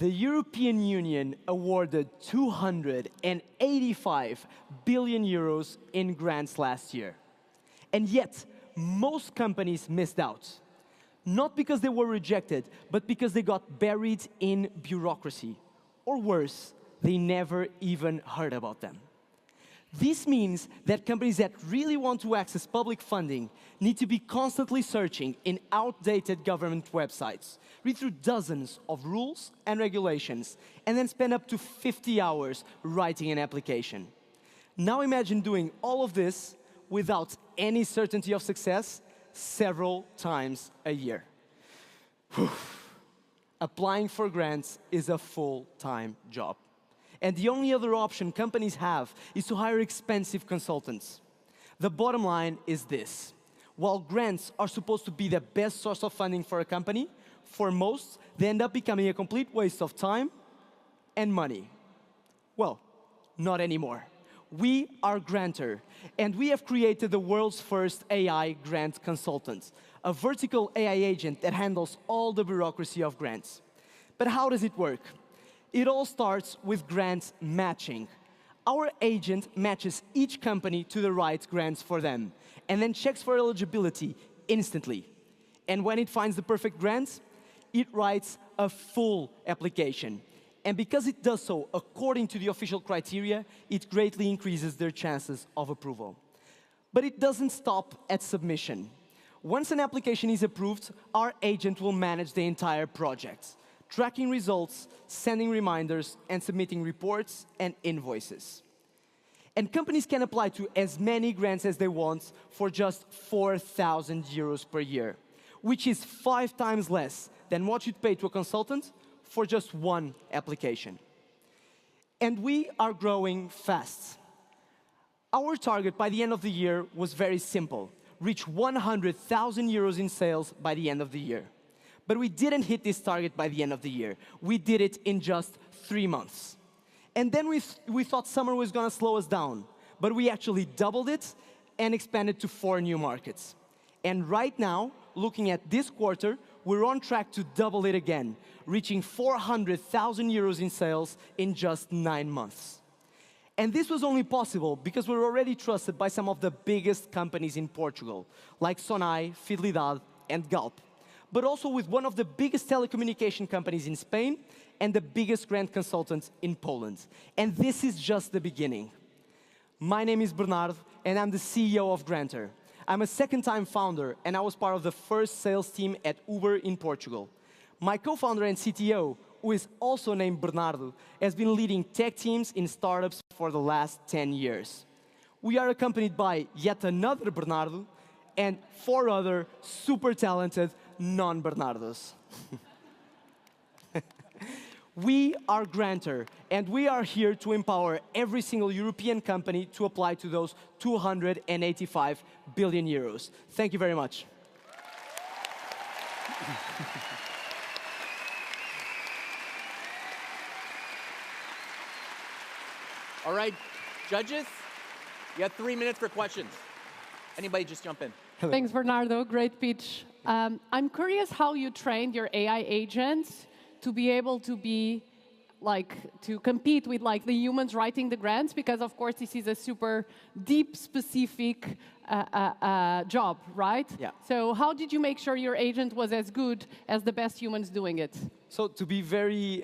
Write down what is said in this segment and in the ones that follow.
The European Union awarded 285 billion euros in grants last year. And yet, most companies missed out. Not because they were rejected, but because they got buried in bureaucracy. Or worse, they never even heard about them. This means that companies that really want to access public funding need to be constantly searching in outdated government websites, read through dozens of rules and regulations, and then spend up to 50 hours writing an application. Now imagine doing all of this without any certainty of success several times a year. Applying for grants is a full-time job. And the only other option companies have is to hire expensive consultants. The bottom line is this. While grants are supposed to be the best source of funding for a company, for most, they end up becoming a complete waste of time and money. Well, not anymore. We are Granter, and we have created the world's first AI grant consultant, a vertical AI agent that handles all the bureaucracy of grants. But how does it work? It all starts with grant matching. Our agent matches each company to the right grants for them, and then checks for eligibility instantly. And when it finds the perfect grants, it writes a full application. And because it does so according to the official criteria, it greatly increases their chances of approval. But it doesn't stop at submission. Once an application is approved, our agent will manage the entire project, tracking results, sending reminders, and submitting reports and invoices. And companies can apply to as many grants as they want for just 4,000 euros per year, which is 5 times less than what you'd pay to a consultant for just one application. And we are growing fast. Our target by the end of the year was very simple: reach 100,000 euros in sales by the end of the year. But we didn't hit this target by the end of the year. We did it in just 3 months. And then we thought summer was going to slow us down. But we actually doubled it and expanded to 4 new markets. And right now, looking at this quarter, we're on track to double it again, reaching 400,000 euros in sales in just 9 months. And this was only possible because we're already trusted by some of the biggest companies in Portugal, like Sonai, Fidelidade, and Galp, but also with one of the biggest telecommunication companies in Spain and the biggest grant consultant in Poland. And this is just the beginning. My name is Bernardo, and I'm the CEO of Granter. I'm a second-time founder, and I was part of the first sales team at Uber in Portugal. My co-founder and CTO, who is also named Bernardo, has been leading tech teams in startups for the last 10 years. We are accompanied by yet another Bernardo and 4 other super talented non-Bernardos. We are Granter, and we are here to empower every single European company to apply to those 285 billion euros. Thank you very much. All right, judges, you have 3 minutes for questions. Anybody just jump in. Thanks, Bernardo. Great pitch. I'm curious how you trained your AI agents to be able to be to compete with the humans writing the grants, because of course this is a super deep, specific job, right? Yeah. So how did you make sure your agent was as good as the best humans doing it? So to be very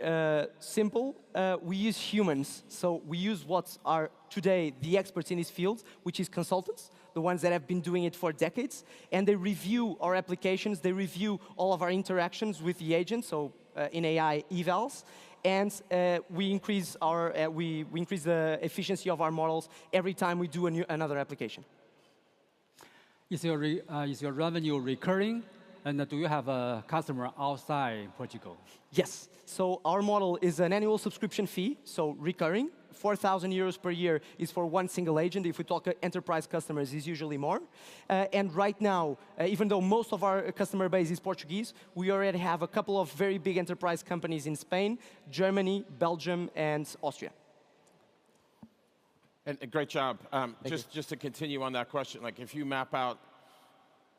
simple, we use humans. So we use what are today the experts in this field, which is consultants, the ones that have been doing it for decades, and they review our applications, they review all of our interactions with the agent, so in AI evals, and we increase the efficiency of our models every time we do another application. Is your revenue recurring? And do you have a customer outside Portugal? Yes. So our model is an annual subscription fee, so recurring. 4,000 euros per year is for one single agent. If we talk enterprise customers, it's usually more. And right now, even though most of our customer base is Portuguese, we already have a couple of very big enterprise companies in Spain, Germany, Belgium, and Austria. And great job. Just to continue on that question, if you map out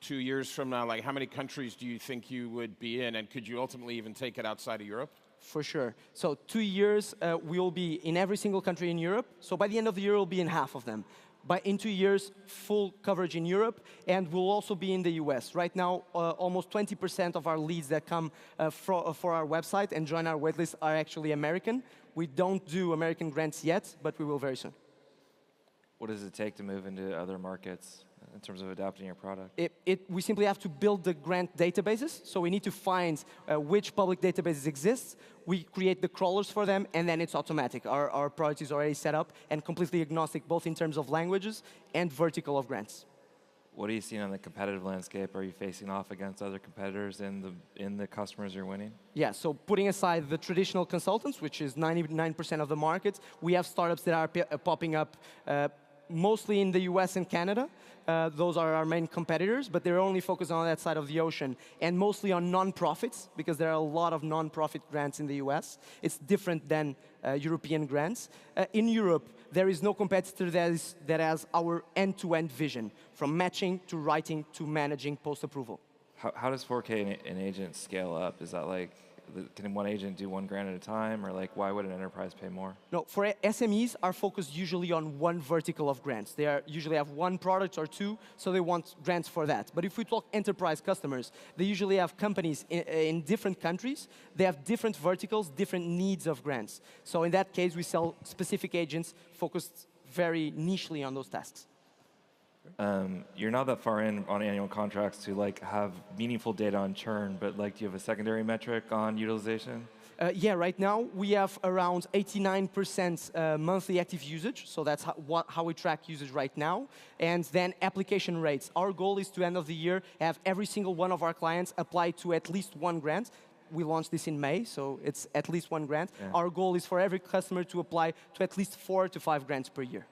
2 years from now, how many countries do you think you would be in, and could you ultimately even take it outside of Europe? For sure. So 2 years, we'll be in every single country in Europe. So by the end of the year, we'll be in half of them. In 2 years, full coverage in Europe, and we'll also be in the US. Right now, almost 20% of our leads that come for our website and join our waitlist are actually American. We don't do American grants yet, but we will very soon. What does it take to move into other markets in terms of adapting your product? We simply have to build the grant databases. So we need to find which public databases exist. We create the crawlers for them, and then it's automatic. Our product is already set up and completely agnostic, both in terms of languages and vertical of grants. What are you seeing on the competitive landscape? Are you facing off against other competitors in the customers you're winning? Yeah, so putting aside the traditional consultants, which is 99% of the market, we have startups that are popping up mostly in the US and Canada. Those are our main competitors, but they're only focused on that side of the ocean, and mostly on non-profits, because there are a lot of non-profit grants in the US. It's different than European grants. In Europe, there is no competitor that has our end-to-end vision, from matching to writing to managing post-approval. How does 4K an agent scale up? Is that like, can one agent do one grant at a time, or like, why would an enterprise pay more? No, for SMEs, our focus usually on one vertical of grants. They usually have one product or two, so they want grants for that. But if we talk enterprise customers, they usually have companies in different countries. They have different verticals, different needs of grants. So in that case, we sell specific agents focused very nichely on those tasks. You're not that far in on annual contracts to like have meaningful data on churn, but like, do you have a secondary metric on utilization? Yeah, right now we have around 89% monthly active usage, so that's how we track usage right now. And then application rates. Our goal is to end of the year have every single one of our clients apply to at least one grant. We launched this in May, so it's at least one grant. Yeah. Our goal is for every customer to apply to at least 4 to 5 grants per year.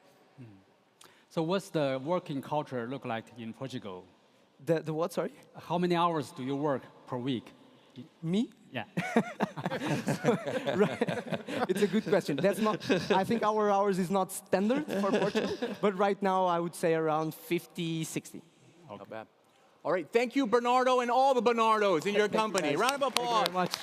So what's the working culture look like in Portugal? The what, sorry? How many hours do you work per week? Me? Yeah. Right. It's a good question. That's not. I think our hours is not standard for Portugal, but right now I would say around 50, 60. Okay. Not bad. All right, thank you, Bernardo, and all the Bernardos in your company. Round of applause. Thank you very much.